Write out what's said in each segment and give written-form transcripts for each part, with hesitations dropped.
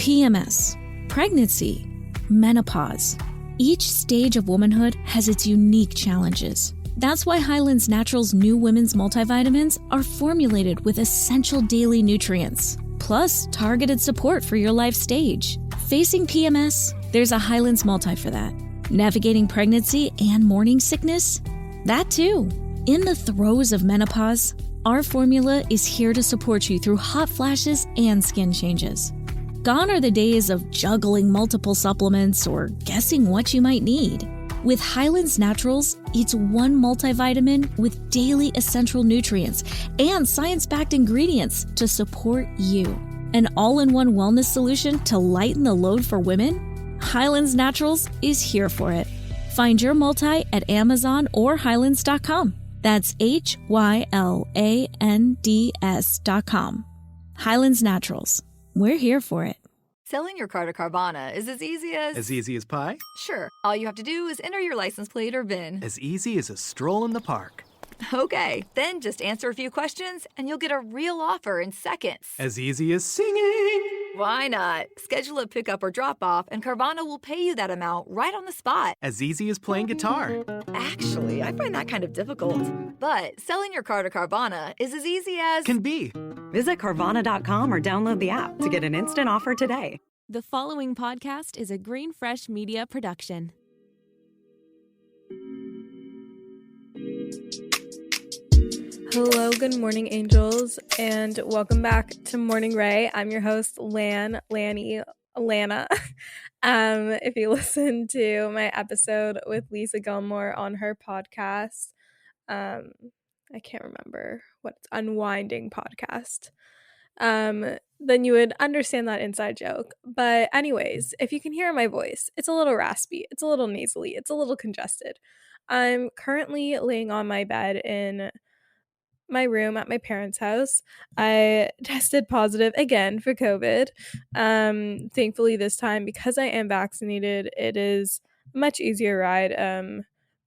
PMS, pregnancy, menopause. Each stage of womanhood has its unique challenges. That's why Highlands Naturals' new women's multivitamins are formulated with essential daily nutrients, plus targeted support for your life stage. Facing PMS? There's a Highlands Multi for that. Navigating pregnancy and morning sickness? That too. In the throes of menopause, our formula is here to support you through hot flashes and skin changes. Gone are the days of juggling multiple supplements or guessing what you might need. With Highlands Naturals, it's one multivitamin with daily essential nutrients and science-backed ingredients to support you. An all-in-one wellness solution to lighten the load for women? Highlands Naturals is here for it. Find your multi at Amazon or Highlands.com. That's HYLANDS.com. Highlands Naturals. We're here for it. Selling your car to Carvana is as easy as... As easy as pie? Sure. All you have to do is enter your license plate or VIN. As easy as a stroll in the park. Okay, then just answer a few questions and you'll get a real offer in seconds. As easy as singing. Why not? Schedule a pickup or drop off and Carvana will pay you that amount right on the spot. As easy as playing guitar. Actually, I find that kind of difficult. But selling your car to Carvana is as easy as... Can be. Visit Carvana.com or download the app to get an instant offer today. The following podcast is a Green Fresh Media production. Hello, good morning, angels, and welcome back to Morning Rae. I'm your host, Lana. If you listen to my episode with Lisa Gilmore on her podcast, I can't remember what it's, Unwinding podcast, then you would understand that inside joke. But anyways, if you can hear my voice, it's a little raspy, it's a little nasally, it's a little congested. I'm currently laying on my bed in my room at my parents' house. I tested positive again for COVID. Thankfully this time, because I am vaccinated, it is a much easier ride.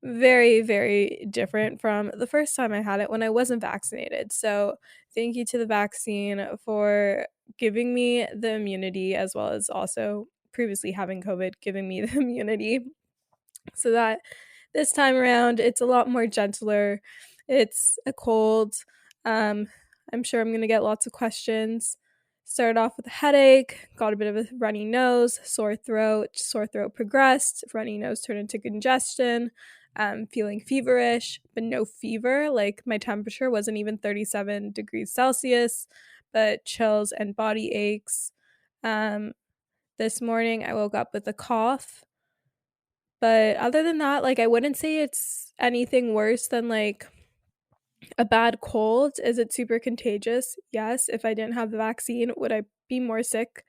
Very, very different from the first time I had it when I wasn't vaccinated. So thank you to the vaccine for giving me the immunity, as well as also previously having COVID giving me the immunity, so that this time around it's a lot more gentler. It's a cold. I'm sure I'm going to get lots of questions. Started off with a headache, got a bit of a runny nose, sore throat progressed, runny nose turned into congestion, feeling feverish, but no fever. Like, my temperature wasn't even 37 degrees Celsius, but chills and body aches. This morning I woke up with a cough. But other than that, like, I wouldn't say it's anything worse than like a bad cold. Is it super contagious? Yes. If I didn't have the vaccine, would I be more sick?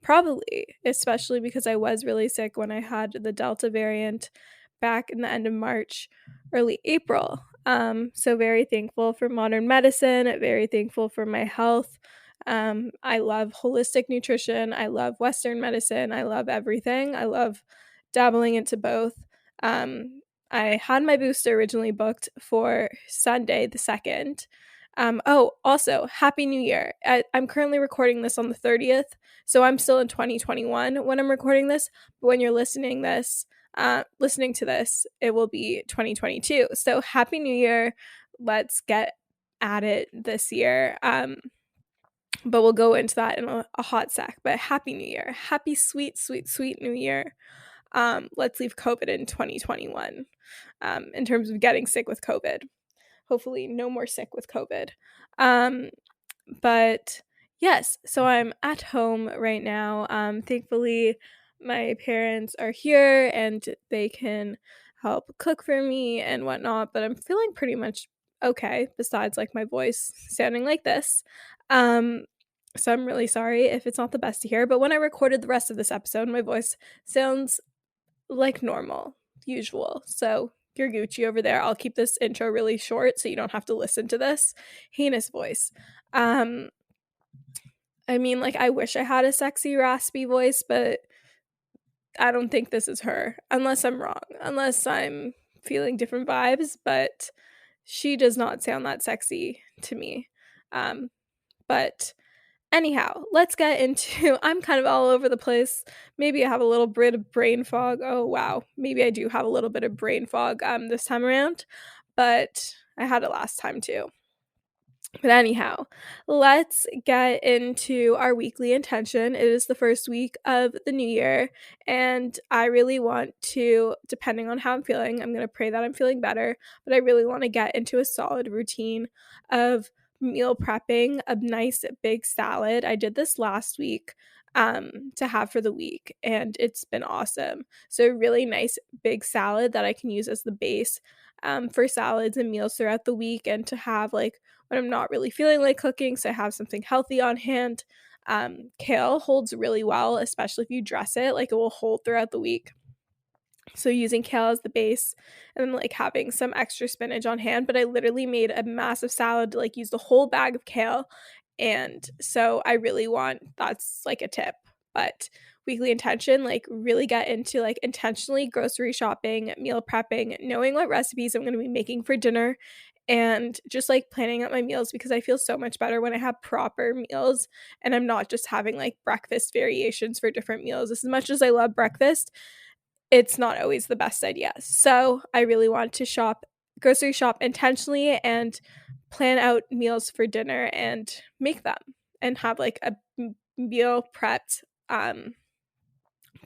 Probably, especially because I was really sick when I had the Delta variant back in the end of March, early April. So very thankful for modern medicine, very thankful for my health. I love holistic nutrition. I love Western medicine. I love everything. I love dabbling into both. I had my booster originally booked for Sunday the 2nd. Also, Happy New Year. I'm currently recording this on the 30th, so I'm still in 2021 when I'm recording this. But when you're listening to this, it will be 2022. So Happy New Year. Let's get at it this year. But we'll go into that in a hot sec. But Happy New Year. Happy sweet, sweet, sweet New Year. Let's leave COVID in 2021 in terms of getting sick with COVID. Hopefully no more sick with COVID. But yes, so I'm at home right now. Thankfully, my parents are here and they can help cook for me and whatnot, but I'm feeling pretty much okay, besides like my voice sounding like this. So I'm really sorry if it's not the best to hear, but when I recorded the rest of this episode, my voice sounds like normal, usual. So you're Gucci over there. I'll keep this intro really short so you don't have to listen to this heinous voice. I mean, like, I wish I had a sexy, raspy voice, but I don't think this is her, unless I'm wrong, unless I'm feeling different vibes, but she does not sound that sexy to me. But Anyhow, let's get into, I'm kind of all over the place. Maybe I have a little bit of brain fog. Oh, wow. Maybe I do have a little bit of brain fog this time around, but I had it last time too. But anyhow, let's get into our weekly intention. It is the first week of the new year, and I really want to, depending on how I'm feeling, I'm going to pray that I'm feeling better, but I really want to get into a solid routine of meal prepping a nice big salad. I did this last week to have for the week, and it's been awesome. So a really nice big salad that I can use as the base for salads and meals throughout the week, and to have like when I'm not really feeling like cooking, so I have something healthy on hand. Kale holds really well, especially if you dress it, like it will hold throughout the week. So using kale as the base and then like having some extra spinach on hand, but I literally made a massive salad to like use the whole bag of kale. And so I really want, that's like a tip, but weekly intention, like really get into like intentionally grocery shopping, meal prepping, knowing what recipes I'm going to be making for dinner, and just like planning out my meals, because I feel so much better when I have proper meals and I'm not just having like breakfast variations for different meals. As much as I love breakfast, it's not always the best idea. So I really want to grocery shop intentionally and plan out meals for dinner and make them and have like a meal prepped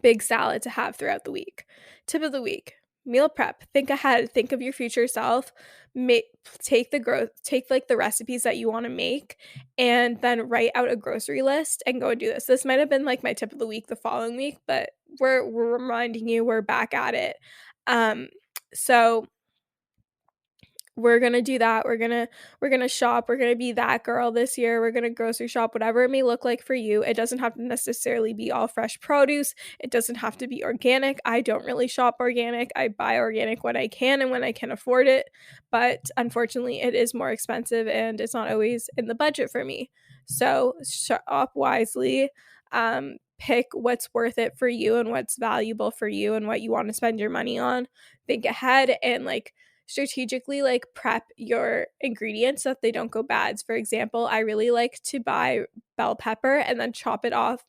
big salad to have throughout the week. Tip of the week: meal prep. Think ahead. Think of your future self. Take like the recipes that you want to make, and then write out a grocery list and go and do this. This might have been like my tip of the week the following week, but we're reminding you we're back at it. So we're gonna do that. We're gonna shop. We're gonna be that girl this year. We're gonna grocery shop, whatever it may look like for you. It doesn't have to necessarily be all fresh produce. It doesn't have to be organic. I don't really shop organic. I buy organic when I can and when I can afford it, but unfortunately it is more expensive and it's not always in the budget for me. So shop wisely. Pick what's worth it for you and what's valuable for you and what you want to spend your money on. Think ahead and like strategically like prep your ingredients so that they don't go bad. For example, I really like to buy bell pepper and then chop it up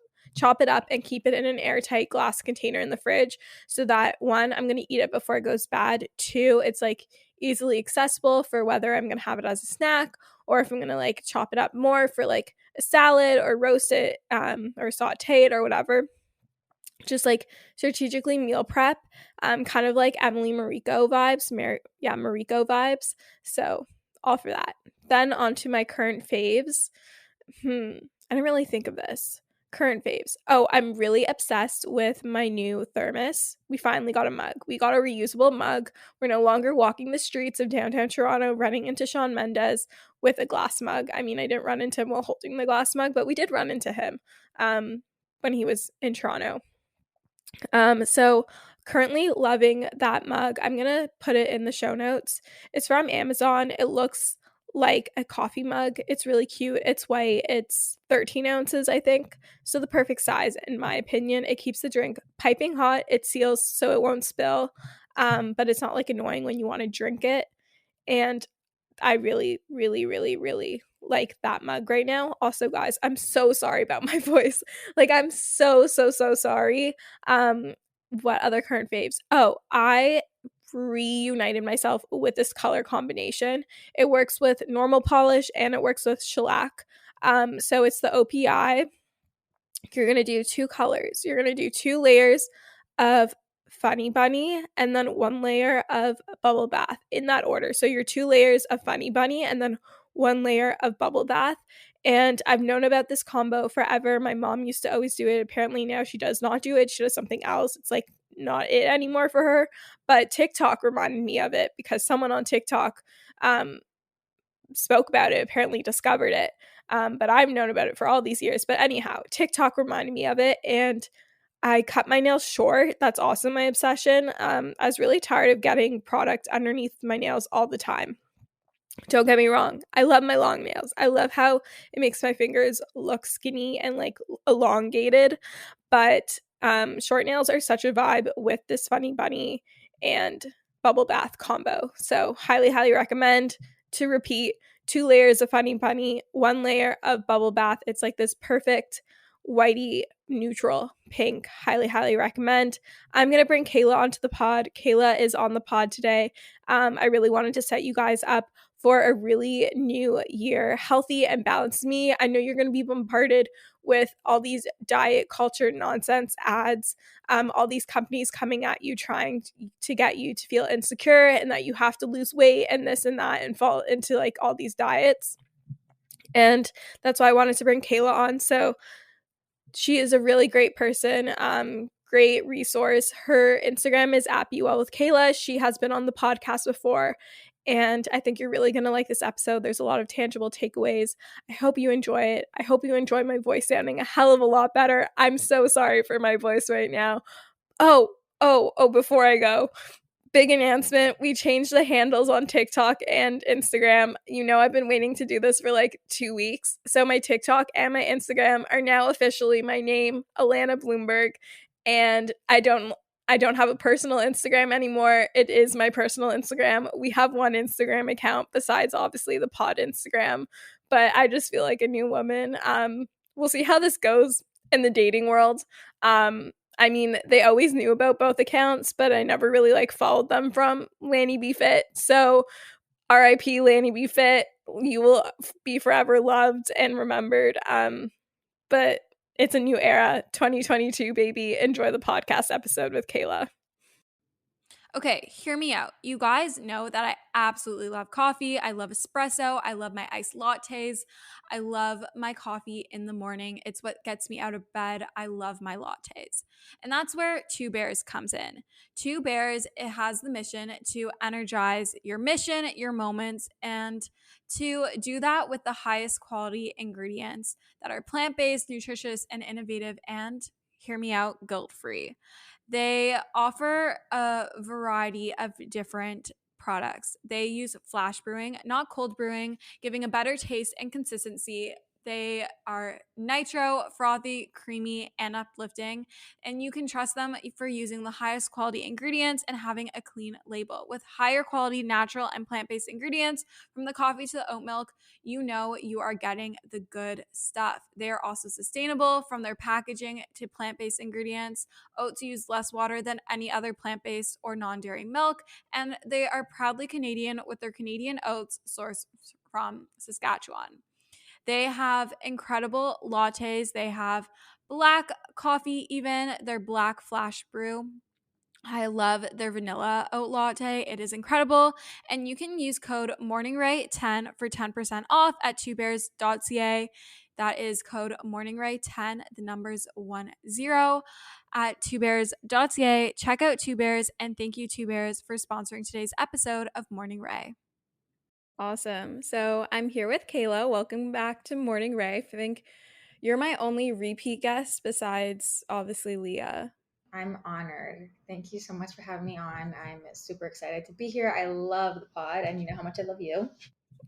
and keep it in an airtight glass container in the fridge, so that one, I'm going to eat it before it goes bad. Two, it's like easily accessible for whether I'm going to have it as a snack or if I'm going to like chop it up more for like a salad or roast it or saute it or whatever. Just like strategically meal prep, kind of like Emily Mariko vibes. Mariko vibes. So all for that. Then on to my current faves. I didn't really think of this. Current faves. Oh, I'm really obsessed with my new thermos. We finally got a mug. We got a reusable mug. We're no longer walking the streets of downtown Toronto running into Shawn Mendes with a glass mug. I mean, I didn't run into him while holding the glass mug, but we did run into him when he was in Toronto. So currently loving that mug. I'm gonna put it in the show notes. It's from Amazon. It looks like a coffee mug. It's really cute. It's white. It's 13 ounces, I think. So the perfect size, in my opinion. It keeps the drink piping hot. It seals so it won't spill. But it's not like annoying when you want to drink it. And I really, really, really, really like that mug right now. Also, guys, I'm so sorry about my voice. Like, I'm so sorry. What other current faves? Oh, I reunited myself with this color combination. It works with normal polish and it works with shellac. So it's the OPI. You're going to do two colors. You're going to do 2 layers of Funny Bunny and then 1 layer of Bubble Bath, in that order. So your 2 layers of Funny Bunny and then 1 layer of Bubble Bath. And I've known about this combo forever. My mom used to always do it. Apparently now she does not do it. She does something else. It's like not it anymore for her. But TikTok reminded me of it because someone on TikTok spoke about it, apparently discovered it. But I've known about it for all these years. But anyhow, TikTok reminded me of it, and I cut my nails short. That's also my obsession. I was really tired of getting product underneath my nails all the time. Don't get me wrong. I love my long nails. I love how it makes my fingers look skinny and like elongated. But short nails are such a vibe with this Funny Bunny and Bubble Bath combo. So highly, highly recommend. To repeat, 2 layers of Funny Bunny, 1 layer of Bubble Bath. It's like this perfect whitey neutral pink. Highly, highly recommend. I'm going to bring Kayla onto the pod. Kayla is on the pod today. I really wanted to set you guys up for a really new year, healthy and balanced me. I know you're going to be bombarded with all these diet culture nonsense ads, all these companies coming at you trying to get you to feel insecure and that you have to lose weight and this and that and fall into like all these diets. And that's why I wanted to bring Kayla on. So she is a really great person, great resource. Her Instagram is at Be Well with Kayla. She has been on the podcast before, and I think you're really going to like this episode. There's a lot of tangible takeaways. I hope you enjoy it. I hope you enjoy my voice sounding a hell of a lot better. I'm so sorry for my voice right now. Oh, before I go, big announcement. We changed the handles on TikTok and Instagram. You know, I've been waiting to do this for like 2 weeks. So my TikTok and my Instagram are now officially my name, Alana Bloomberg. And I don't have a personal Instagram anymore. It is my personal Instagram. We have one Instagram account besides obviously the pod Instagram, but I just feel like a new woman. We'll see how this goes in the dating world. I mean, they always knew about both accounts, but I never really like followed them from Lani Be Fit. So RIP Lani Be Fit. You will be forever loved and remembered. But it's a new era, 2022, baby. Enjoy the podcast episode with Kayla. Okay, hear me out. You guys know that I absolutely love coffee. I love espresso. I love my iced lattes. I love my coffee in the morning. It's what gets me out of bed. I love my lattes. And that's where Two Bears comes in. Two Bears, it has the mission to energize your mission, your moments, and to do that with the highest quality ingredients that are plant-based, nutritious, and innovative, and hear me out, guilt-free. They offer a variety of different products. They use flash brewing, not cold brewing, giving a better taste and consistency. They are nitro, frothy, creamy, and uplifting, and you can trust them for using the highest quality ingredients and having a clean label. With higher quality natural and plant-based ingredients, from the coffee to the oat milk, you know you are getting the good stuff. They are also sustainable, from their packaging to plant-based ingredients. Oats use less water than any other plant-based or non-dairy milk, and they are proudly Canadian with their Canadian oats sourced from Saskatchewan. They have incredible lattes. They have black coffee, even their black flash brew. I love their vanilla oat latte. It is incredible. And you can use code MorningRae10 for 10% off at twobears.ca. That is code MorningRae10, the numbers 10 at twobears.ca. Check out Two Bears, and thank you, Two Bears, for sponsoring today's episode of Morning Rae. Awesome. So I'm here with Kayla. Welcome back to Morning Rae. I think you're my only repeat guest besides obviously Leah. I'm honored. Thank you so much for having me on. I'm super excited to be here. I love the pod, and you know how much I love you.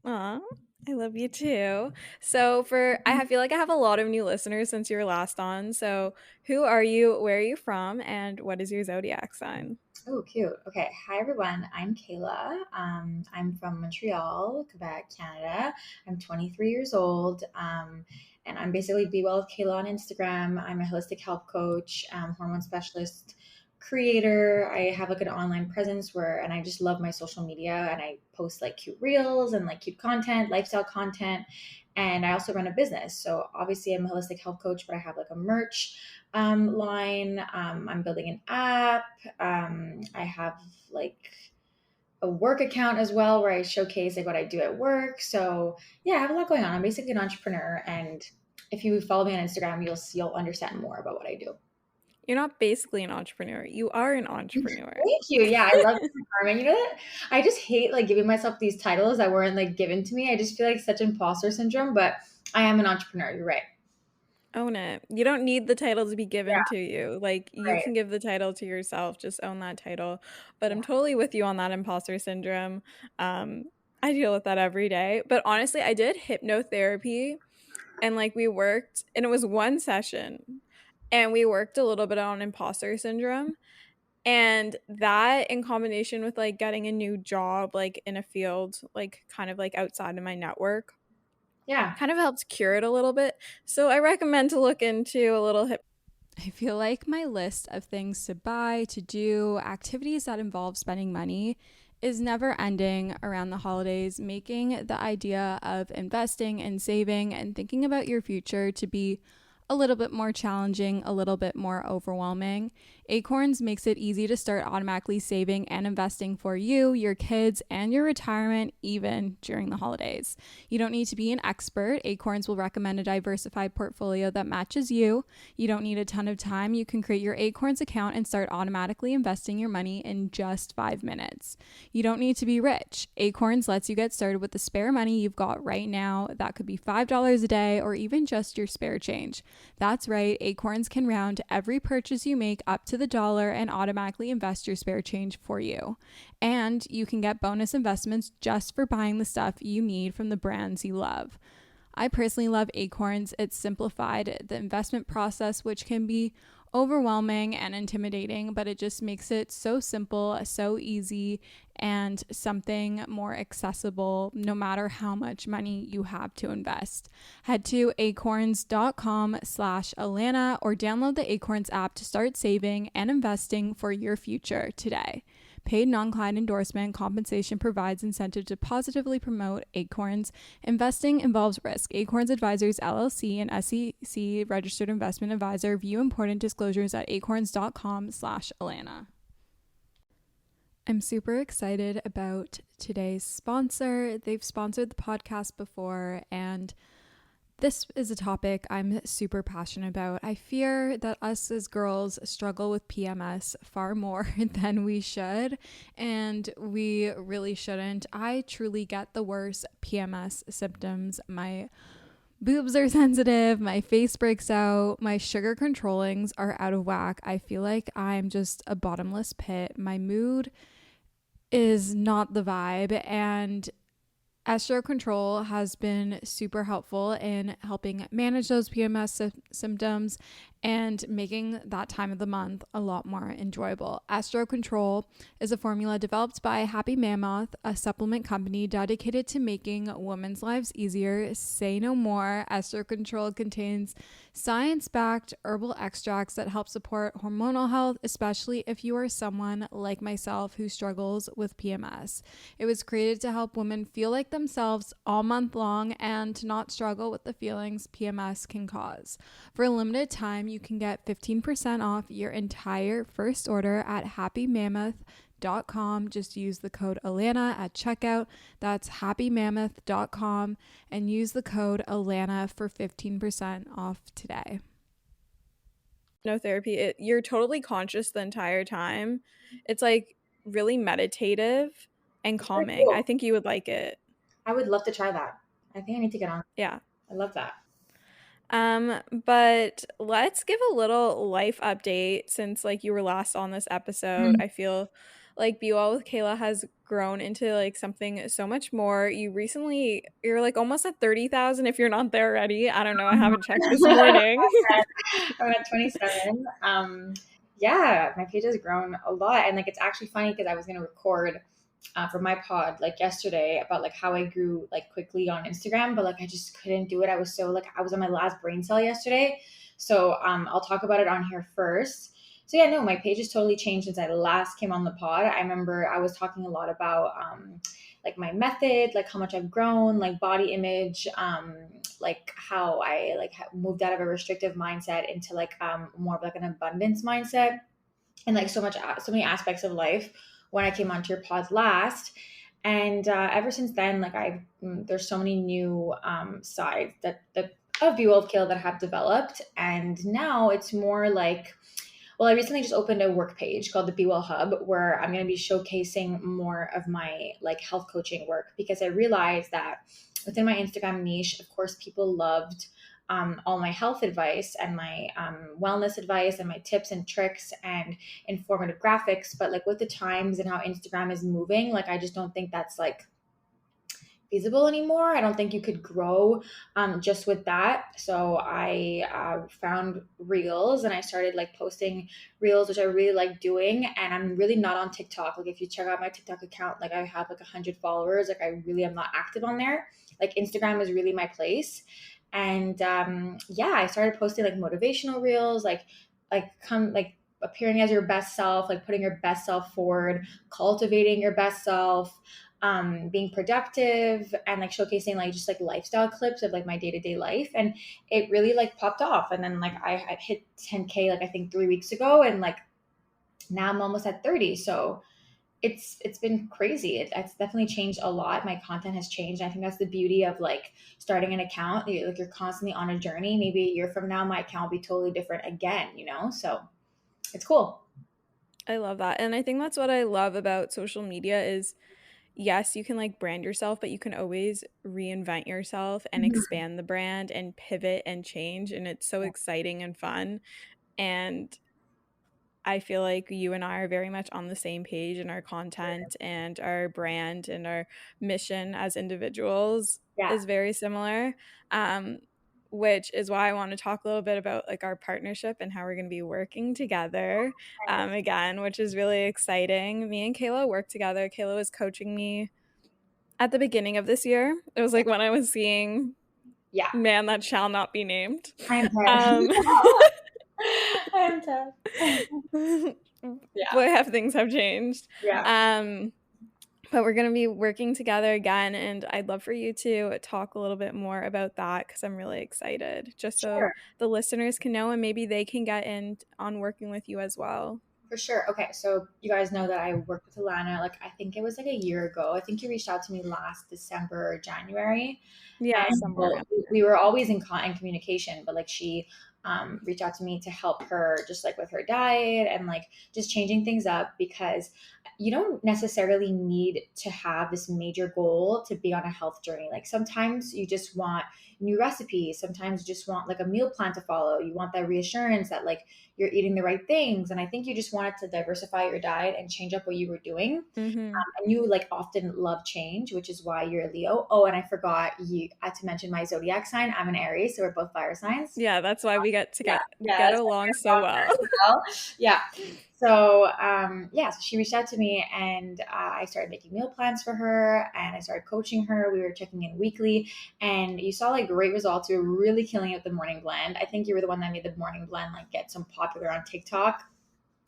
Aw, I love you too. So I feel like I have a lot of new listeners since you were last on. So who are you? Where are you from? And what is your zodiac sign? Oh, cute. Okay. Hi, everyone. I'm Kayla. I'm from Montreal, Quebec, Canada. I'm 23 years old. And I'm basically Be Well with Kayla on Instagram. I'm a holistic health coach, hormone specialist, creator. I have like an online presence and I just love my social media, and I post like cute reels and like cute content, lifestyle content. And I also run a business. So obviously I'm a holistic health coach, but I have like a merch line. I'm building an app. I have like a work account as well where I showcase like what I do at work. So yeah, I have a lot going on. I'm basically an entrepreneur, and if you follow me on Instagram, you'll understand more about what I do. You're not basically an entrepreneur. You are an entrepreneur. Thank you. Yeah, I love empowerment. You know that I just hate like giving myself these titles that weren't like given to me. I just feel like such imposter syndrome, but I am an entrepreneur. You're right. Own it. You don't need the title to be given to you. Like you Right. can give the title to yourself. Just own that title. But I'm totally with you on that imposter syndrome. I deal with that every day. But honestly, I did hypnotherapy, and like we worked, and it was one session, and we worked a little bit on imposter syndrome. And that in combination with like getting a new job like in a field like kind of like outside of my network Yeah. kind of helps cure it a little bit. So I recommend to look into a little I feel like my list of things to buy, to do, activities that involve spending money is never ending around the holidays, making the idea of investing and saving and thinking about your future to be a little bit more challenging, a little bit more overwhelming. Acorns makes it easy to start automatically saving and investing for you, your kids, and your retirement, even during the holidays. You don't need to be an expert. Acorns will recommend a diversified portfolio that matches you. You don't need a ton of time. You can create your Acorns account and start automatically investing your money in just 5 minutes. You don't need to be rich. Acorns lets you get started with the spare money you've got right now. That could be $5 a day or even just your spare change. That's right, Acorns can round every purchase you make up to the dollar and automatically invest your spare change for you. And you can get bonus investments just for buying the stuff you need from the brands you love. I personally love Acorns. It's simplified the investment process, which can be overwhelming and intimidating, but it just makes it so simple, so easy, and something more accessible no matter how much money you have to invest. Head to acorns.com/Alana or download the Acorns app to start saving and investing for your future today. Paid non-client endorsement compensation provides incentive to positively promote Acorns. Investing involves risk. Acorns Advisors LLC, an SEC registered investment advisor. View important disclosures at acorns.com/Alana. I'm super excited about today's sponsor. They've sponsored the podcast before, and this is a topic I'm super passionate about. I fear that us as girls struggle with PMS far more than we should, and we really shouldn't. I truly get the worst PMS symptoms. My boobs are sensitive, my face breaks out, my sugar controllings are out of whack. I feel like I'm just a bottomless pit. My mood is not the vibe, and Estro Control has been super helpful in helping manage those PMS symptoms and making that time of the month a lot more enjoyable. Estro Control is a formula developed by Happy Mammoth, a supplement company dedicated to making women's lives easier. Say no more. Estro Control contains science-backed herbal extracts that help support hormonal health, especially if you are someone like myself who struggles with PMS. It was created to help women feel like themselves all month long and to not struggle with the feelings PMS can cause. For a limited time, you can get 15% off your entire first order at happymammoth.com. Just use the code Alana at checkout. That's happymammoth.com and use the code Alana for 15% off today. no therapy. You're totally conscious the entire time. It's like really meditative and calming. cool. I think you would like it. I would love to try that. I think I need to get on. Yeah. I love that. But let's give a little life update since like you were last on this episode. I feel like Be Well with Kayla has grown into like something so much more. You're like almost at 30,000 if you're not there already. I don't know. I haven't checked this morning. I'm at 27. Yeah, my page has grown a lot. And like, it's actually funny because I was going to record for my pod like yesterday about like how I grew like quickly on Instagram, but like I just couldn't do it. I was on my last brain cell yesterday. So I'll talk about it on here first. So yeah, no, my page has totally changed since I last came on the pod. I remember I was talking a lot about like my method, like how much I've grown, like body image, like how I like moved out of a restrictive mindset into like more of like an abundance mindset, and like so many aspects of life when I came onto your pod last. And ever since then, like there's so many new sides that of Be Well with Kayla that have developed. And now it's more like, well, I recently just opened a work page called the Be Well Hub, where I'm going to be showcasing more of my like health coaching work, because I realized that within my Instagram niche, of course, people loved all my health advice and my wellness advice and my tips and tricks and informative graphics. But like with the times and how Instagram is moving, like I just don't think that's like feasible anymore. I don't think you could grow just with that. So I found reels, and I started like posting reels, which I really like doing. And I'm really not on TikTok. Like if you check out my TikTok account, like I have like 100 followers. Like I really am not active on there. Like Instagram is really my place. And yeah, I started posting like motivational reels, like appearing as your best self, like putting your best self forward, cultivating your best self, being productive, and like showcasing like just like lifestyle clips of like my day-to-day life. And it really like popped off. And then like I hit 10K like I think 3 weeks ago, and like now I'm almost at 30. So it's been crazy. It's definitely changed a lot. My content has changed. I think that's the beauty of like starting an account. You're constantly on a journey. Maybe a year from now my account will be totally different again, so it's cool. I love that. And I think that's what I love about social media is, yes, you can like brand yourself, but you can always reinvent yourself and expand the brand and pivot and change. And it's so exciting and fun. And I feel like you and I are very much on the same page in our content, and our brand and our mission as individuals Yeah. is very similar. Which is why I want to talk a little bit about like our partnership and how we're going to be working together again, which is really exciting. Me and Kayla work together. Kayla was coaching me at the beginning of this year. It was like when I was seeing Yeah. Man That Shall Not Be Named. I am tired. I am tired. Yeah. Boy, things have changed. Yeah. But we're going to be working together again, and I'd love for you to talk a little bit more about that because I'm really excited, just so the listeners can know and maybe they can get in on working with you as well. For sure. Okay, so you guys know that I worked with Alana, like I think it was like a year ago. I think you reached out to me last December or January. Yeah, and somewhere. we were always in communication, but like she reached out to me to help her just like with her diet and like just changing things up, because you don't necessarily need to have this major goal to be on a health journey. Like sometimes you just want new recipes. Sometimes you just want like a meal plan to follow. You want that reassurance that like you're eating the right things. And I think you just wanted to diversify your diet and change up what you were doing. And you like often love change, which is why you're a Leo. Oh, and I forgot you had to mention my zodiac sign. I'm an Aries, so we're both fire signs. Yeah, that's why we get to get along so well. Yeah. So so she reached out to me, and I started making meal plans for her, and I started coaching her. We were checking in weekly, and you saw like great results. We were really killing it with the morning blend. I think you were the one that made the morning blend like get so popular on TikTok,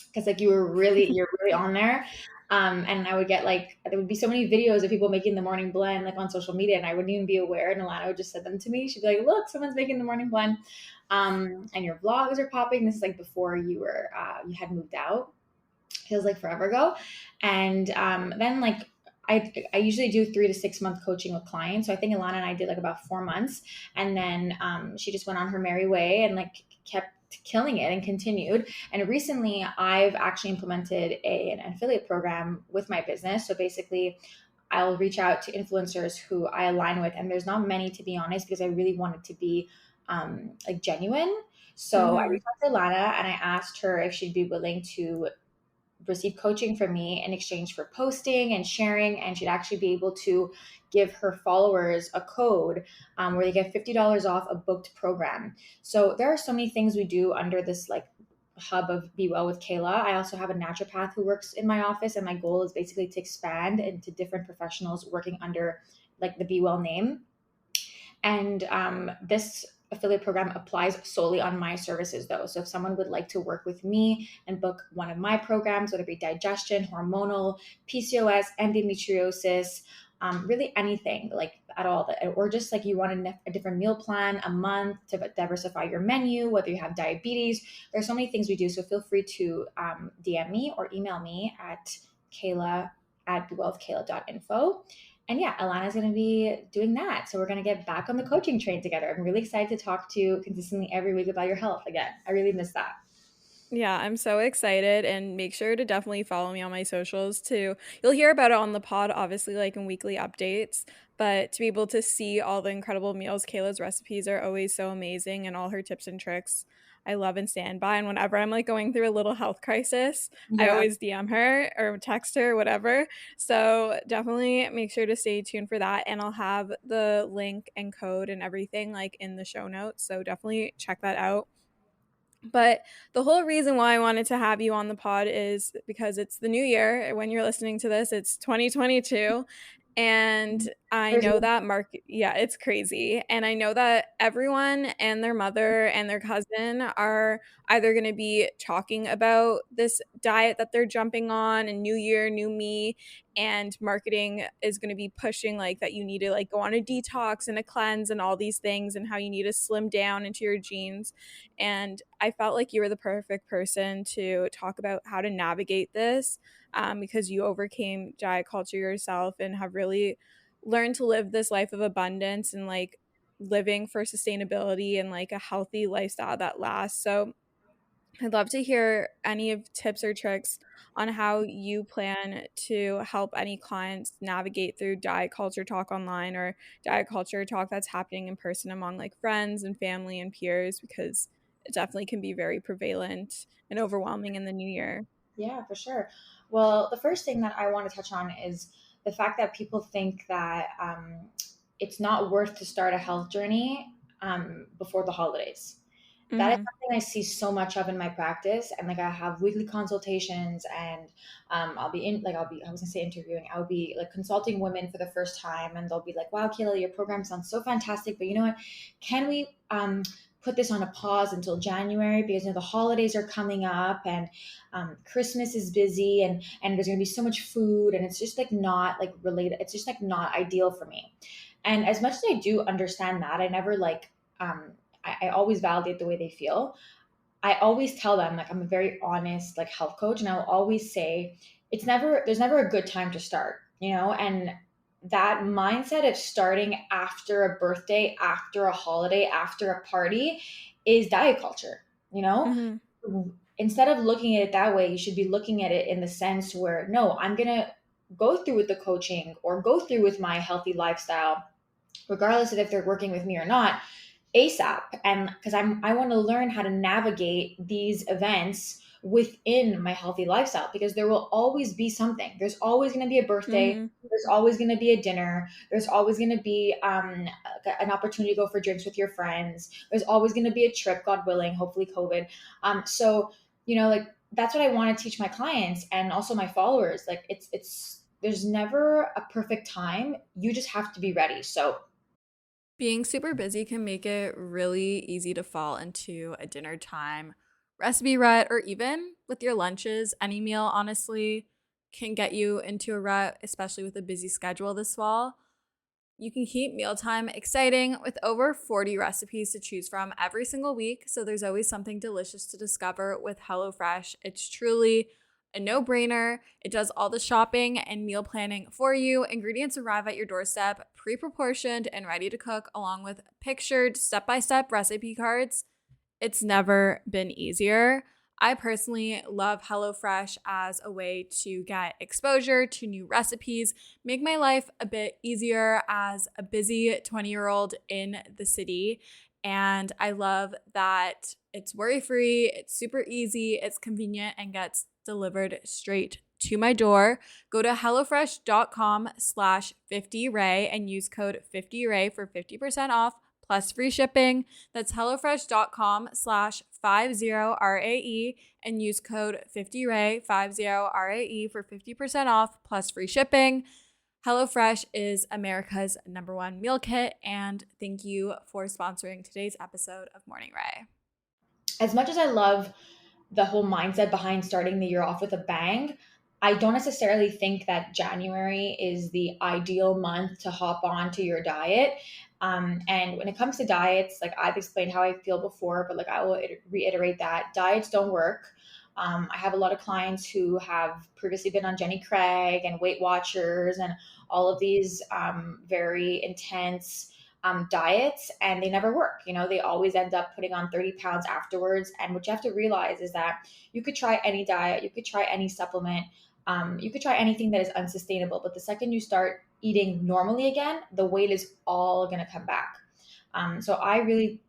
because like you're really on there. And I would get like, there would be so many videos of people making the morning blend like on social media, and I wouldn't even be aware. And Alana would just send them to me. She'd be like, look, someone's making the morning blend. And your vlogs are popping. This is like before you were, you had moved out. Feels like forever ago. And then like, I usually do 3 to 6 month coaching with clients. So I think Alana and I did like about 4 months. And then she just went on her merry way and like kept killing it and continued. And recently I've actually implemented an affiliate program with my business. So basically I'll reach out to influencers who I align with. And there's not many, to be honest, because I really want it to be like genuine. So I reached out to Lana and I asked her if she'd be willing to receive coaching from me in exchange for posting and sharing, and she'd actually be able to give her followers a code where they get $50 off a booked program. So there are so many things we do under this like hub of Be Well with Kayla. I also have a naturopath who works in my office, and my goal is basically to expand into different professionals working under like the Be Well name. And this affiliate program applies solely on my services though. So if someone would like to work with me and book one of my programs, whether it be digestion, hormonal, PCOS, endometriosis, really anything like at all, or just like you want a different meal plan a month to diversify your menu, whether you have diabetes, there's so many things we do. So feel free to DM me or email me at Kayla@bewellwithkayla.info. And yeah, Alana's going to be doing that. So we're going to get back on the coaching train together. I'm really excited to talk to you consistently every week about your health again. I really miss that. Yeah, I'm so excited, and make sure to definitely follow me on my socials too. You'll hear about it on the pod, obviously, like in weekly updates, but to be able to see all the incredible meals, Kayla's recipes are always so amazing, and all her tips and tricks. I love and stand by. And whenever I'm like going through a little health crisis, I Yeah. always DM her or text her, whatever. So definitely make sure to stay tuned for that. And I'll have the link and code and everything like in the show notes. So definitely check that out. But the whole reason why I wanted to have you on the pod is because it's the new year. When you're listening to this, it's 2022. And I know that it's crazy. And I know that everyone and their mother and their cousin are either going to be talking about this diet that they're jumping on and new year, new me. And marketing is going to be pushing like that you need to like go on a detox and a cleanse and all these things and how you need to slim down into your jeans. And I felt like you were the perfect person to talk about how to navigate this, because you overcame diet culture yourself and have really learned to live this life of abundance and like living for sustainability and like a healthy lifestyle that lasts. So I'd love to hear any of tips or tricks on how you plan to help any clients navigate through diet culture talk online or diet culture talk that's happening in person among like friends and family and peers, because it definitely can be very prevalent and overwhelming in the new year. Yeah, for sure. Well, the first thing that I want to touch on is the fact that people think that it's not worth to start a health journey before the holidays. That is something I see so much of in my practice. And like I have weekly consultations and I'll be I was gonna say interviewing, I'll be like consulting women for the first time and they'll be like, wow, Kayla, your program sounds so fantastic, but you know what, can we put this on a pause until January because the holidays are coming up and Christmas is busy and there's gonna be so much food and it's just like not like related, it's just like not ideal for me. And as much as I do understand that, I never like I always validate the way they feel. I always tell them like I'm a very honest like health coach, and I'll always say there's never a good time to start, and that mindset of starting after a birthday, after a holiday, after a party is diet culture, Instead of looking at it that way, you should be looking at it in the sense where, no, I'm going to go through with the coaching or go through with my healthy lifestyle, regardless of if they're working with me or not, ASAP. And because I want to learn how to navigate these events within my healthy lifestyle, because there will always be something. There's always going to be a birthday. There's always going to be a dinner. There's always going to be an opportunity to go for drinks with your friends. There's always going to be a trip, God willing, hopefully COVID. So, like that's what I want to teach my clients and also my followers. Like it's there's never a perfect time. You just have to be ready. So being super busy can make it really easy to fall into a dinner time recipe rut, or even with your lunches. Any meal, honestly, can get you into a rut, especially with a busy schedule this fall. You can keep mealtime exciting with over 40 recipes to choose from every single week, so there's always something delicious to discover with HelloFresh. It's truly a no-brainer. It does all the shopping and meal planning for you. Ingredients arrive at your doorstep, pre-proportioned and ready to cook, along with pictured step-by-step recipe cards. It's never been easier. I personally love HelloFresh as a way to get exposure to new recipes, make my life a bit easier as a busy 20-year-old in the city. And I love that it's worry-free, it's super easy, it's convenient, and gets delivered straight to my door. Go to hellofresh.com/50rae and use code 50rae for 50% off plus free shipping. That's hellofresh.com/50rae and use code 50rae, 50rae for 50% off plus free shipping. HelloFresh is America's #1 meal kit, and thank you for sponsoring today's episode of Morning Rae. As much as I love the whole mindset behind starting the year off with a bang, I don't necessarily think that January is the ideal month to hop on to your diet. And when it comes to diets, like I've explained how I feel before, but like I will reiterate that diets don't work. I have a lot of clients who have previously been on Jenny Craig and Weight Watchers and all of these very intense diets, and they never work. They always end up putting on 30 pounds afterwards. And what you have to realize is that you could try any diet, you could try any supplement, you could try anything that is unsustainable. But the second you start eating normally again, the weight is all going to come back. So I really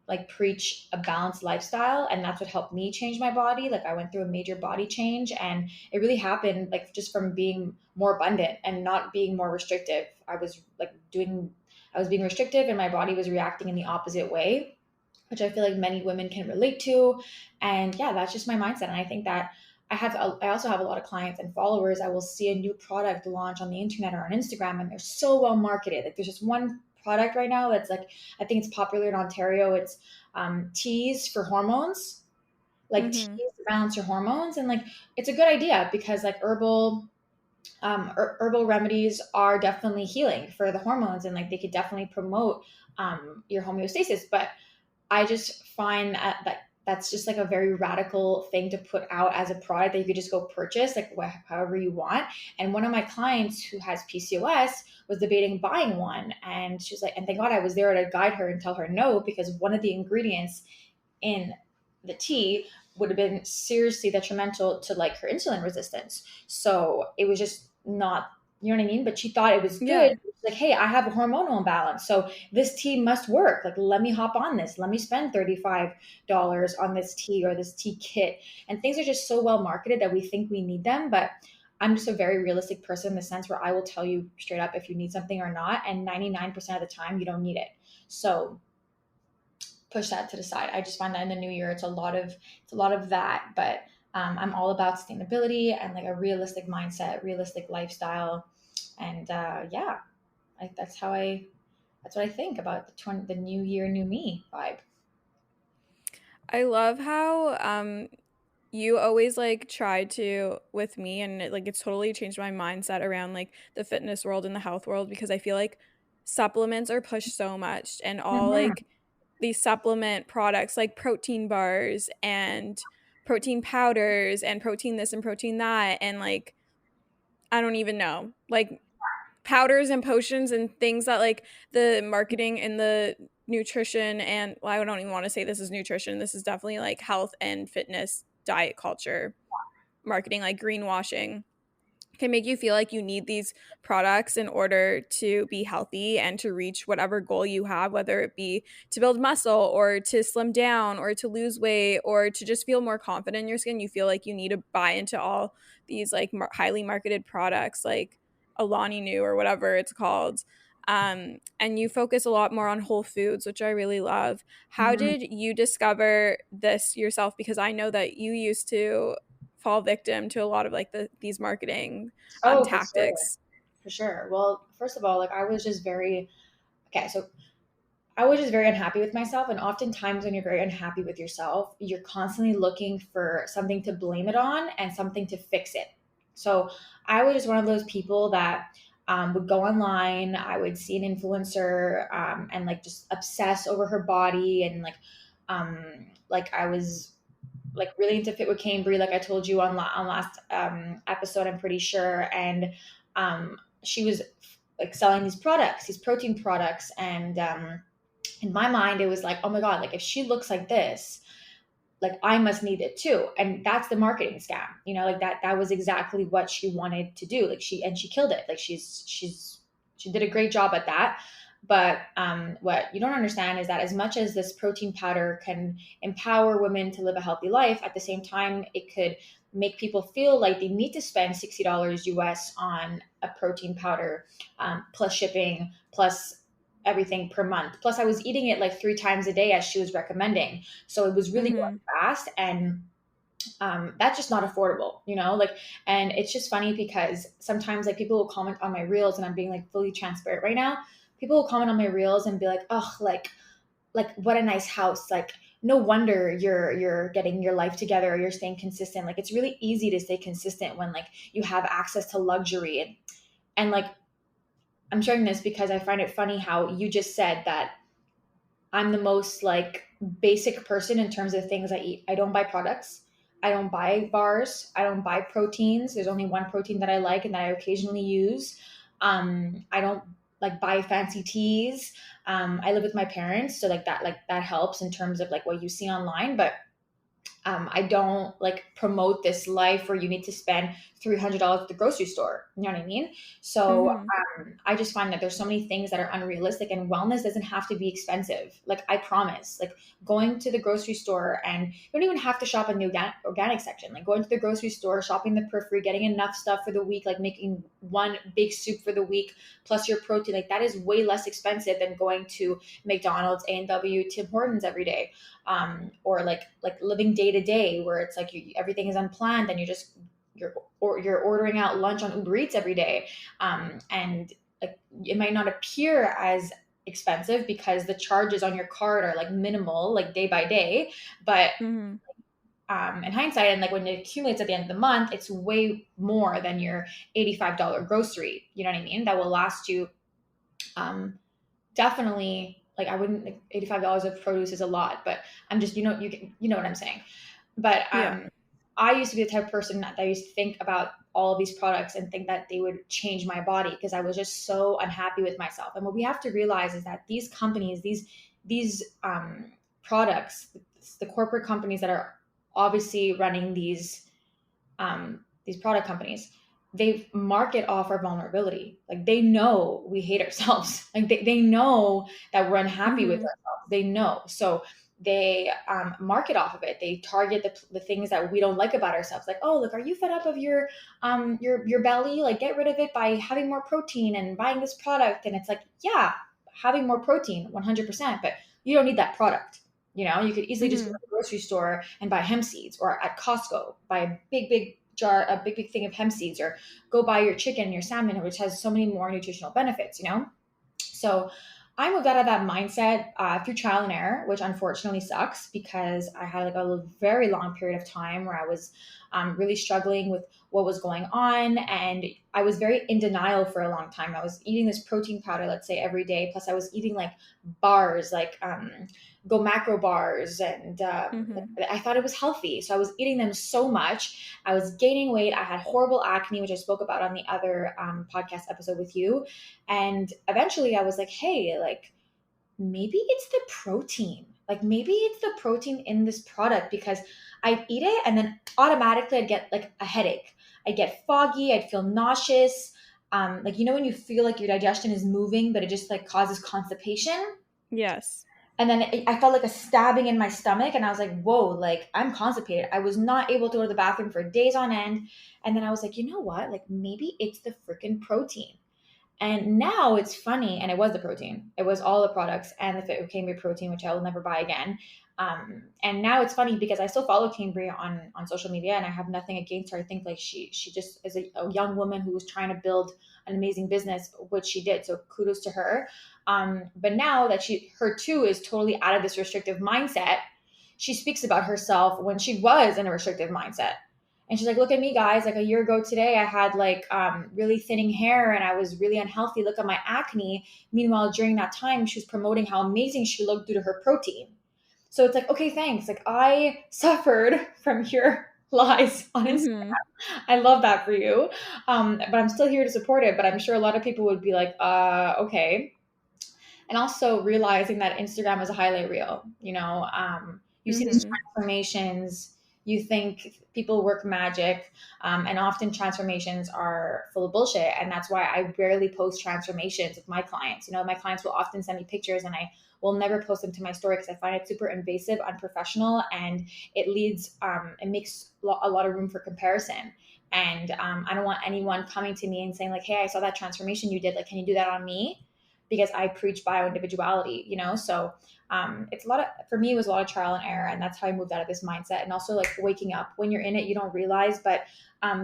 like preach a balanced lifestyle, and that's what helped me change my body. Like I went through a major body change, and it really happened like just from being more abundant and not being more restrictive. I was being restrictive and my body was reacting in the opposite way, which I feel like many women can relate to. And yeah, that's just my mindset. And I think that I also have a lot of clients and followers. I will see a new product launch on the internet or on Instagram, and they're so well marketed. Like there's just one product right now that's like, I think it's popular in Ontario. It's teas for hormones, like teas to balance your hormones. And like, it's a good idea because like herbal remedies are definitely healing for the hormones, and like they could definitely promote your homeostasis. But I just find that that's just like a very radical thing to put out as a product that you could just go purchase like however you want. And one of my clients who has PCOS was debating buying one, and she was like, and thank God I was there to guide her and tell her no, because one of the ingredients in the tea would have been seriously detrimental to like her insulin resistance. So it was just not, you know what I mean? But she thought it was good. Yeah. Like, hey, I have a hormonal imbalance, so this tea must work. Like, let me hop on this. Let me spend $35 on this tea or this tea kit. And things are just so well marketed that we think we need them. But I'm just a very realistic person in the sense where I will tell you straight up if you need something or not. And 99% of the time, you don't need it. So push that to the side. I just find that in the new year, it's a lot of that. But I'm all about sustainability and like a realistic mindset, realistic lifestyle. And yeah, that's what I think about the new year, new me vibe. I love how you always like try to with me, and it's totally changed my mindset around like the fitness world and the health world, because I feel like supplements are pushed so much, and all like these supplement products like protein bars and protein powders and protein this and protein that, and like I don't even know, like powders and potions and things that like the marketing and the nutrition, and well, I don't even want to say this is nutrition, this is definitely like health and fitness diet culture marketing, like greenwashing, can make you feel like you need these products in order to be healthy and to reach whatever goal you have, whether it be to build muscle or to slim down or to lose weight or to just feel more confident in your skin. You feel like you need to buy into all these like highly marketed products like a Lani New or whatever it's called. And you focus a lot more on whole foods, which I really love. How did you discover this yourself? Because I know that you used to fall victim to a lot of like these marketing Oh, tactics. For sure. Well, first of all, like I was just very so I was just very unhappy with myself. And oftentimes when you're very unhappy with yourself, you're constantly looking for something to blame it on and something to fix it. So I was just one of those people that would go online. I would see an influencer and like just obsess over her body. And like I was like really into Fit with Cambry, like I told you on last episode, I'm pretty sure. And she was like selling these products, these protein products. And in my mind, it was like, oh my God, like if she looks like this, like I must need it too. And that's the marketing scam, you know, like that was exactly what she wanted to do. Like she killed it. Like she did a great job at that. But what you don't understand is that as much as this protein powder can empower women to live a healthy life, at the same time, it could make people feel like they need to spend $60 US on a protein powder, plus shipping, plus everything per month. Plus I was eating it like 3 times a day as she was recommending. So it was really going fast, and that's just not affordable, you know, like, and it's just funny because sometimes like people will comment on my reels, and I'm being like fully transparent right now. People will comment on my reels and be like, oh, like what a nice house. Like, no wonder you're getting your life together, or you're staying consistent. Like, it's really easy to stay consistent when like you have access to luxury. And like, I'm sharing this because I find it funny how you just said that I'm the most like basic person in terms of things I eat. I don't buy products. I don't buy bars. I don't buy proteins. There's only one protein that I like and that I occasionally use. I don't like buy fancy teas. I live with my parents, so like that helps in terms of like what you see online. But I don't like promote this life where you need to spend $300 at the grocery store. You know what I mean? So I just find that there's so many things that are unrealistic, and wellness doesn't have to be expensive. Like, I promise, like going to the grocery store, and you don't even have to shop in the organic section, like going to the grocery store, shopping the periphery, getting enough stuff for the week, like making one big soup for the week, plus your protein, like that is way less expensive than going to McDonald's, A&W, Tim Hortons every day. Or like living day to day where it's like everything is unplanned and you're ordering out lunch on Uber Eats every day. And like it might not appear as expensive because the charges on your card are like minimal, like day by day, but in hindsight, and like when it accumulates at the end of the month, it's way more than your $85 grocery, you know what I mean, that will last you definitely. Like, I wouldn't, like, $85 of produce is a lot, but I'm just, you know what I'm saying. But I used to be the type of person that I used to think about all of these products and think that they would change my body because I was just so unhappy with myself. And what we have to realize is that these companies, these products, the corporate companies that are obviously running these product companies, they market off our vulnerability. Like, they know we hate ourselves. Like they know that we're unhappy with ourselves. They know. So they market off of it. They target the things that we don't like about ourselves. Like, oh, look, are you fed up of your belly? Like, get rid of it by having more protein and buying this product. And it's like, yeah, having more protein, 100%, but you don't need that product. You know, you could easily just go to the grocery store and buy hemp seeds, or at Costco, buy a big jar, a big thing of hemp seeds, or go buy your chicken and your salmon, which has so many more nutritional benefits, you know? So I moved out of that mindset through trial and error, which unfortunately sucks because I had like a very long period of time where I was really struggling with what was going on. And I was very in denial for a long time. I was eating this protein powder, let's say, every day. Plus I was eating like bars, like Go Macro bars. And I thought it was healthy. So I was eating them so much. I was gaining weight. I had horrible acne, which I spoke about on the other podcast episode with you. And eventually I was like, hey, like, maybe it's the protein. Like, maybe it's the protein in this product, because I'd eat it and then automatically I'd get like a headache. I'd get foggy. I'd feel nauseous. Like, you know, when you feel like your digestion is moving, but it just like causes constipation. Yes. And then I felt like a stabbing in my stomach, and I was like, whoa, like, I'm constipated. I was not able to go to the bathroom for days on end. And then I was like, you know what? Like, maybe it's the freaking protein. And now it's funny, and it was the protein. It was all the products and the Cambria protein, which I will never buy again. And now it's funny because I still follow Cambria on social media, and I have nothing against her. I think like she just is a young woman who was trying to build an amazing business, which she did. So kudos to her. But now that her too is totally out of this restrictive mindset, she speaks about herself when she was in a restrictive mindset. And she's like, look at me, guys. Like, a year ago today, I had like really thinning hair and I was really unhealthy. Look at my acne. Meanwhile, during that time, she was promoting how amazing she looked due to her protein. So it's like, okay, thanks. Like, I suffered from your lies on Instagram. I love that for you. But I'm still here to support it. But I'm sure a lot of people would be like, okay. And also realizing that Instagram is a highlight reel. You know, you see these transformations. You think people work magic, and often transformations are full of bullshit. And that's why I rarely post transformations with my clients. You know, my clients will often send me pictures and I will never post them to my story because I find it super invasive, unprofessional, and it makes a lot of room for comparison. And I don't want anyone coming to me and saying like, hey, I saw that transformation you did. Like, can you do that on me? Because I preach bio individuality, you know? So for me, it was a lot of trial and error. And that's how I moved out of this mindset. And also like waking up when you're in it, you don't realize, but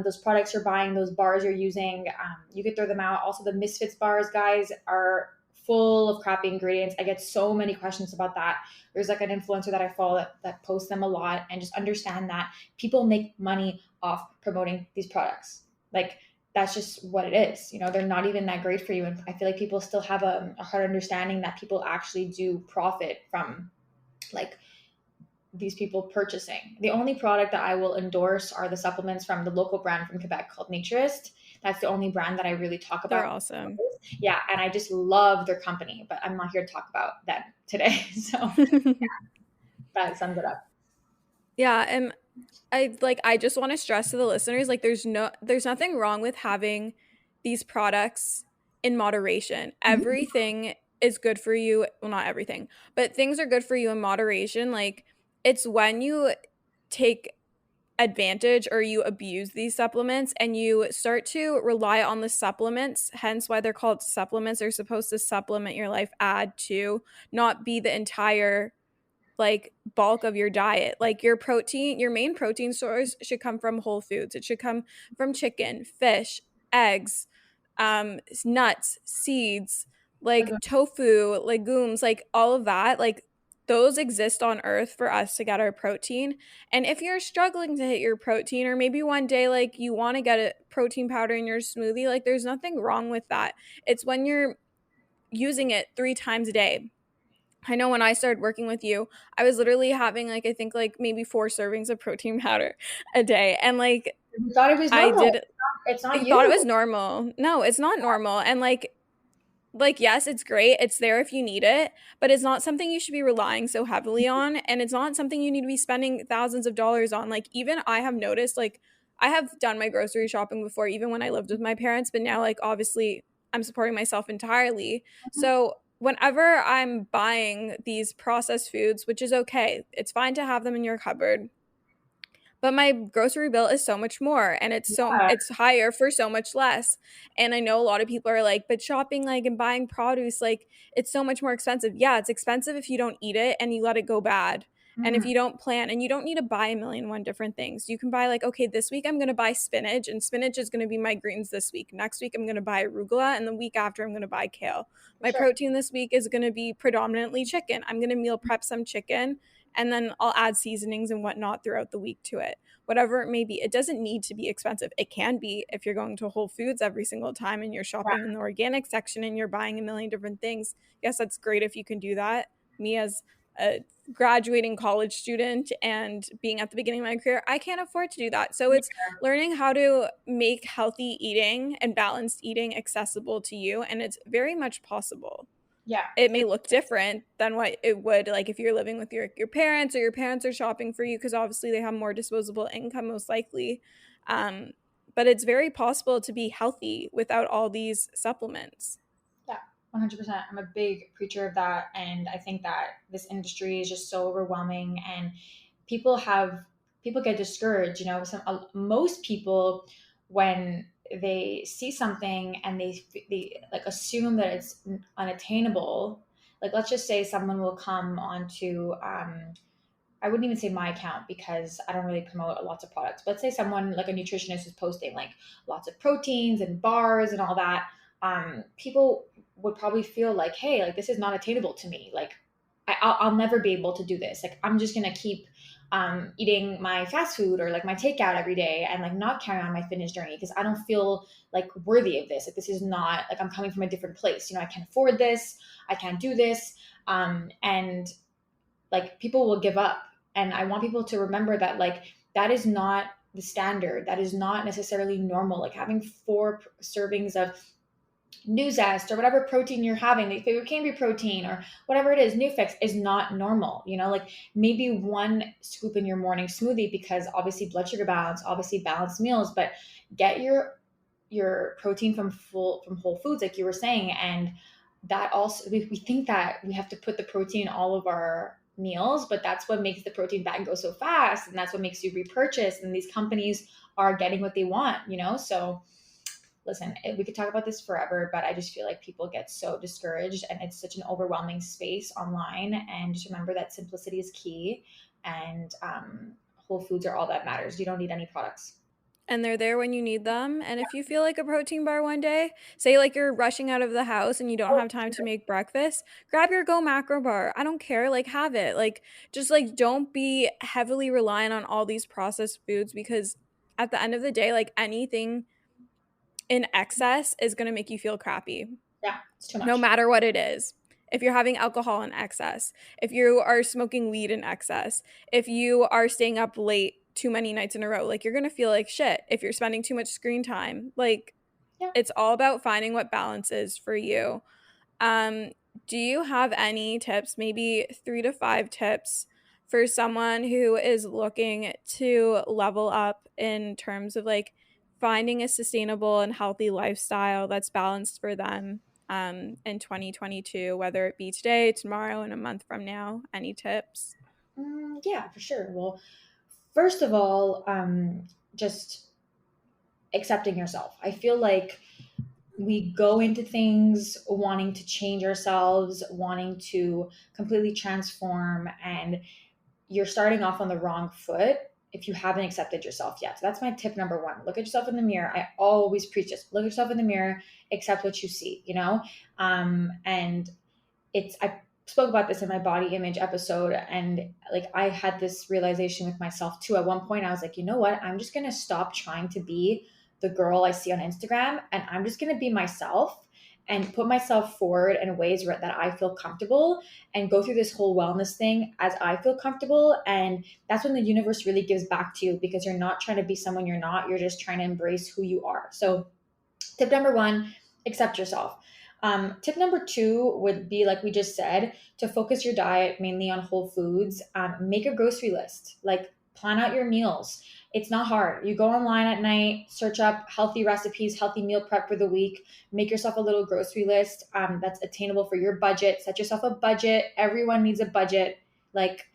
those products you're buying, those bars you're using, you could throw them out. Also the Misfits bars, guys, are full of crappy ingredients. I get so many questions about that. There's like an influencer that I follow that posts them a lot, and just understand that people make money off promoting these products. Like, that's just what it is. You know, they're not even that great for you. And I feel like people still have a hard understanding that people actually do profit from like these people purchasing. The only product that I will endorse are the supplements from the local brand from Quebec called Naturist. That's the only brand that I really talk about. They're awesome. Yeah. And I just love their company, but I'm not here to talk about them today. So yeah, that sums it up. Yeah, and I just want to stress to the listeners, like there's nothing wrong with having these products in moderation. Everything is good for you. Well, not everything, but things are good for you in moderation. Like it's when you take advantage or you abuse these supplements and you start to rely on the supplements, hence why they're called supplements. They're supposed to supplement your life, add to, not be the entire like bulk of your diet. Like your protein, your main protein source should come from whole foods. It should come from chicken, fish, eggs, nuts, seeds, like tofu, legumes, like all of that. Like those exist on earth for us to get our protein. And if you're struggling to hit your protein, or maybe one day like you want to get a protein powder in your smoothie, like there's nothing wrong with that. It's when you're using it 3 times a day. I know when I started working with you, I was literally having like I think like maybe 4 servings of protein powder a day. And like You thought it was I normal. did It's not I thought it you. was normal. No, it's not normal. And like yes, it's great. It's there if you need it, but it's not something you should be relying so heavily on, and it's not something you need to be spending thousands of dollars on. Like even I have noticed, like I have done my grocery shopping before even when I lived with my parents, but now like obviously I'm supporting myself entirely. So whenever I'm buying these processed foods, which is okay, it's fine to have them in your cupboard, but my grocery bill is so much more, and Yeah. it's higher for so much less. And I know a lot of people are like, but shopping like and buying produce, like it's so much more expensive. Yeah, it's expensive if you don't eat it and you let it go bad. And if Mhm. you don't plan, and you don't need to buy a million and one different things. You can buy like, okay, this week I'm going to buy spinach, and spinach is going to be my greens this week. Next week I'm going to buy arugula, and the week after I'm going to buy kale. For My sure. protein this week is going to be predominantly chicken. I'm going to meal prep some chicken, and then I'll add seasonings and whatnot throughout the week to it. Whatever it may be. It doesn't need to be expensive. It can be if you're going to Whole Foods every single time and you're Yeah. shopping in the organic section and you're buying a million different things. Yes, that's great if you can do that. Me as a graduating college student and being at the beginning of my career, I can't afford to do that. So it's learning how to make healthy eating and balanced eating accessible to you, and it's very much possible. Yeah. It may look different than what it would like if you're living with your parents, or your parents are shopping for you, because obviously they have more disposable income most likely. But it's very possible to be healthy without all these supplements. Yeah, 100%. I'm a big preacher of that. And I think that this industry is just so overwhelming, and people have, people get discouraged. You know, most people, when they see something and they like assume that it's unattainable, like let's just say someone will come onto, I wouldn't even say my account because I don't really promote lots of products. But let's say someone like a nutritionist is posting like lots of proteins and bars and all that. People would probably feel like, hey, like this is not attainable to me. Like I'll never be able to do this. Like I'm just gonna keep eating my fast food or like my takeout every day and like not carry on my fitness journey because I don't feel like worthy of this. Like this is not like I'm coming from a different place. You know, I can't afford this. I can't do this. And like people will give up, and I want people to remember that like that is not the standard, that is not necessarily normal. Like having 4 servings of new zest or whatever protein you're having, like it can be protein or whatever it is, new fix is not normal. You know, like maybe 1 scoop in your morning smoothie because obviously blood sugar balance, obviously balanced meals, but get your protein from whole foods like you were saying. And that also we think that we have to put the protein in all of our meals, but that's what makes the protein bag go so fast, and that's what makes you repurchase, and these companies are getting what they want, you know. So listen, we could talk about this forever, but I just feel like people get so discouraged, and it's such an overwhelming space online. And just remember that simplicity is key, and whole foods are all that matters. You don't need any products. And they're there when you need them. And if you feel like a protein bar one day, say like you're rushing out of the house and you don't have time to make breakfast, grab your Go Macro bar. I don't care, like have it. Like just like don't be heavily reliant on all these processed foods, because at the end of the day, like anything in excess is going to make you feel crappy, Yeah, it's too much. no matter what it is. If you're having alcohol in excess, if you are smoking weed in excess, if you are staying up late too many nights in a row, like you're going to feel like shit. If you're spending too much screen time, like Yeah. it's all about finding what balance is for you. Do you have any tips, maybe 3 to 5 tips for someone who is looking to level up in terms of like finding a sustainable and healthy lifestyle that's balanced for them in 2022, whether it be today, tomorrow, and a month from now? Any tips? Yeah, for sure. Well, first of all, just accepting yourself. I feel like we go into things wanting to change ourselves, wanting to completely transform, and you're starting off on the wrong foot if you haven't accepted yourself yet. So that's my tip number one. Look at yourself in the mirror. I always preach this. Look at yourself in the mirror, accept what you see, you know? And I spoke about this in my body image episode, and like I had this realization with myself too. At one point I was like, you know what, I'm just gonna stop trying to be the girl I see on Instagram, and I'm just gonna be myself and put myself forward in ways that I feel comfortable, and go through this whole wellness thing as I feel comfortable. And that's when the universe really gives back to you, because you're not trying to be someone you're not, you're just trying to embrace who you are. So tip number one, accept yourself. Tip number two would be, like we just said, to focus your diet mainly on whole foods. Make a grocery list, like plan out your meals. It's not hard. You go online at night, search up healthy recipes, healthy meal prep for the week, make yourself a little grocery list that's attainable for your budget. Set yourself a budget. Everyone needs a budget. Like,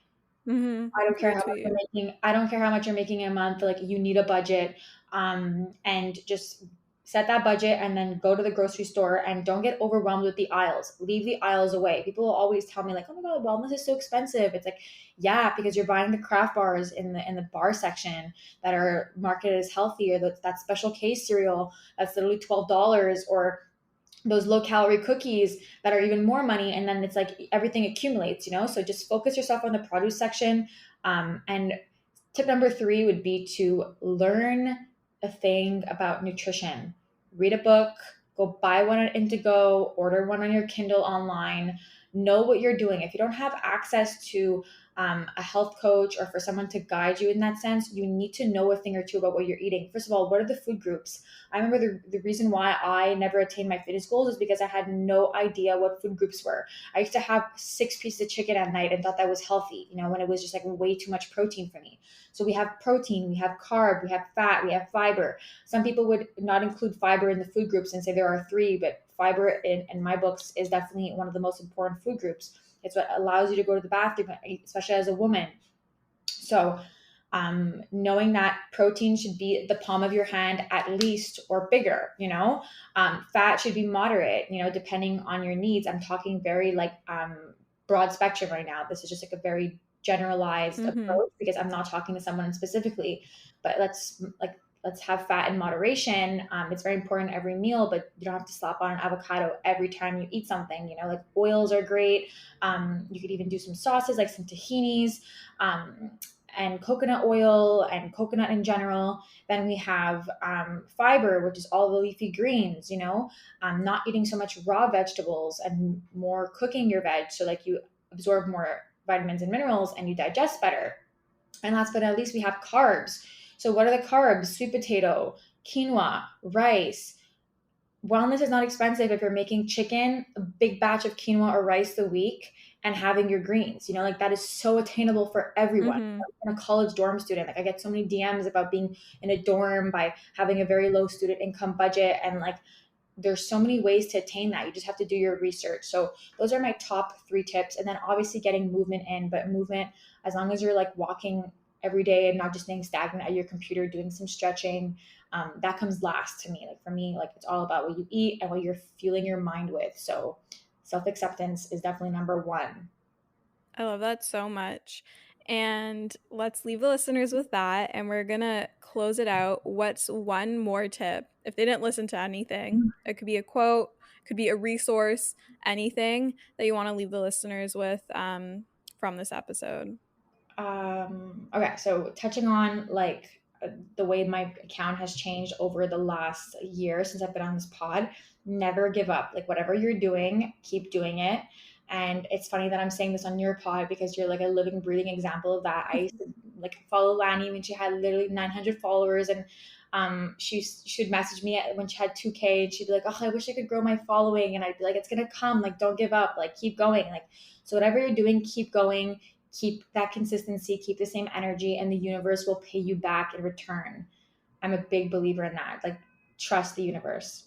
I don't care how much you're making. I don't care how much you're making a month. Like, you need a budget, and just set that budget, and then go to the grocery store, and don't get overwhelmed with the aisles. Leave the aisles away. People will always tell me like, "Oh my God, wellness is so expensive." It's like, yeah, because you're buying the craft bars in the bar section that are marketed as healthy, or that special K cereal that's literally $12, or those low calorie cookies that are even more money. And then it's like everything accumulates, you know? So just focus yourself on the produce section. And tip number three would be to learn a thing about nutrition. Read a book, go buy one at Indigo, order one on your Kindle online. Know what you're doing. If you don't have access to a health coach, or for someone to guide you in that sense, you need to know a thing or two about what you're eating. First of all, what are the food groups? I remember the reason why I never attained my fitness goals is because I had no idea what food groups were. I used to have 6 pieces of chicken at night and thought that was healthy, you know, when it was just like way too much protein for me. So we have protein, we have carb, we have fat, we have fiber. Some people would not include fiber in the food groups and say there are 3, but fiber in my books is definitely one of the most important food groups. It's what allows you to go to the bathroom, especially as a woman. So knowing that protein should be the palm of your hand at least, or bigger, you know, fat should be moderate, you know, depending on your needs. I'm talking very like broad spectrum right now. This is just like a very generalized approach, because I'm not talking to someone specifically, but let's have fat in moderation. It's very important every meal, but you don't have to slap on an avocado every time you eat something, you know, like oils are great. You could even do some sauces, like some tahinis, and coconut oil and coconut in general. Then we have fiber, which is all the leafy greens, you know, not eating so much raw vegetables and more cooking your veg. So like you absorb more vitamins and minerals and you digest better. And last but not least, we have carbs. So what are the carbs? Sweet potato, quinoa, rice. Wellness is not expensive if you're making chicken, a big batch of quinoa or rice a week, and having your greens. You know, like that is so attainable for everyone. I'm a college dorm student. Like I get so many DMs about being in a dorm by having a very low student income budget, and like there's so many ways to attain that. You just have to do your research. So those are my top 3 tips. And then obviously getting movement in, but movement, as long as you're like walking every day and not just staying stagnant at your computer, doing some stretching, that comes last to me. Like for me, like it's all about what you eat and what you're fueling your mind with. So self-acceptance is definitely number 1. I love that so much. And let's leave the listeners with that. And we're going to close it out. What's one more tip? If they didn't listen to anything, it could be a quote, could be a resource, anything that you want to leave the listeners with from this episode. Okay, so touching on like the way my account has changed over the last year since I've been on this pod, never give up. Like whatever you're doing, keep doing it. And it's funny that I'm saying this on your pod, because you're like a living, breathing example of that. I used to like follow Lani when she had literally 900 followers, and she would message me when she had 2K, and she'd be like, "Oh, I wish I could grow my following." And I'd be like, "It's gonna come. Like, don't give up. Like, keep going." Like, so whatever you're doing, keep going. keep that consistency, keep the same energy, and the universe will pay you back in return. I'm a big believer in that. Like, trust the universe.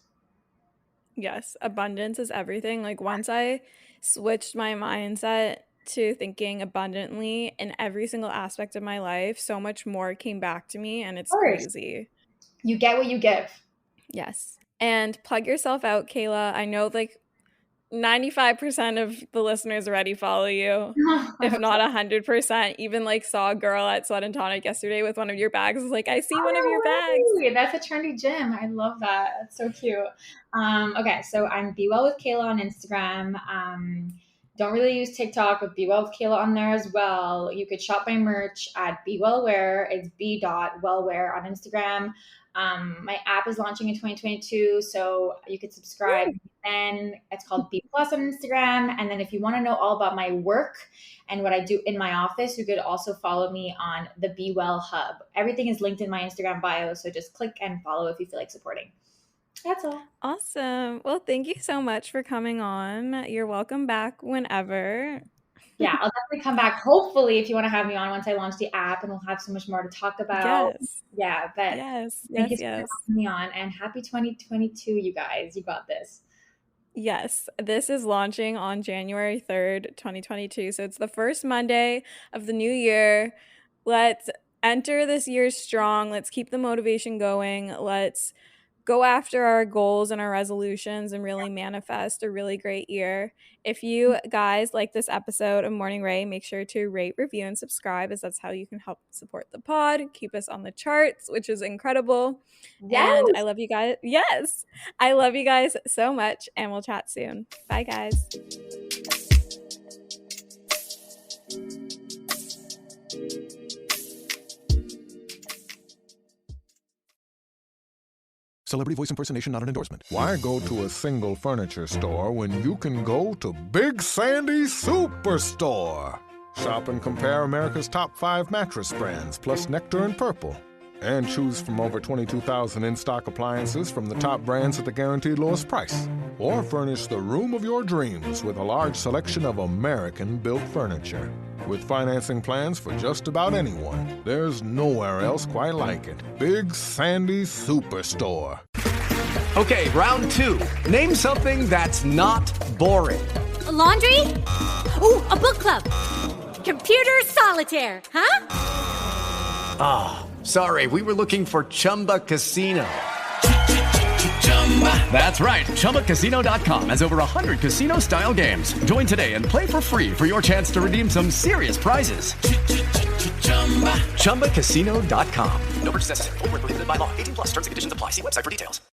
Yes, abundance is everything. Like once I switched my mindset to thinking abundantly in every single aspect of my life, so much more came back to me, and it's Of course. crazy. You get what you give. Yes. And plug yourself out, Kayla. I know like 95% of the listeners already follow you, if not 100%. Even like saw a girl at Sweat and Tonic yesterday with one of your bags. I was like, I see one of your bags. That's a trendy gym. I love that. That's so cute. Okay, so I'm Be Well with Kayla on Instagram. Don't really use TikTok, but Be Well with Kayla on there as well. You could shop my merch at Be Well Wear. It's b.wellwear on Instagram. My app is launching in 2022, so you could subscribe. Then it's called B Plus on Instagram. And then if you want to know all about my work and what I do in my office, you could also follow me on the Be Well Hub. Everything is linked in my Instagram bio, so just click and follow if you feel like supporting. That's all. Awesome. Well, thank you so much for coming on. You're welcome back whenever. Yeah, I'll definitely come back. Hopefully, if you want to have me on once I launch the app, and we'll have so much more to talk about. Yes. Yeah, but thank you for having me on, and happy 2022, you guys. You got this. Yes, this is launching on January 3rd, 2022. So it's the first Monday of the new year. Let's enter this year strong. Let's keep the motivation going. Let's go after our goals and our resolutions and really manifest a really great year. If you guys like this episode of Morning Rae, make sure to rate, review, and subscribe, as that's how you can help support the pod, keep us on the charts, which is incredible. Yes. And I love you guys. Yes, I love you guys so much, and we'll chat soon. Bye, guys. Celebrity voice impersonation not an endorsement. Why go to a single furniture store when you can go to Big Sandy Superstore? Shop and compare America's top 5 mattress brands, plus Nectar and Purple. And choose from over 22,000 in-stock appliances from the top brands at the guaranteed lowest price. Or furnish the room of your dreams with a large selection of American-built furniture. With financing plans for just about anyone, there's nowhere else quite like it. Big Sandy Superstore. Okay, round 2. Name something that's not boring. A laundry? Ooh, a book club. Computer solitaire, huh? Ah, oh, sorry, we were looking for Chumba Casino. That's right, ChumbaCasino.com has over 100 casino-style games. Join today and play for free for your chance to redeem some serious prizes. ChumbaCasino.com. No purchase necessary. Void where prohibited by law. 18+ terms and conditions apply. See website for details.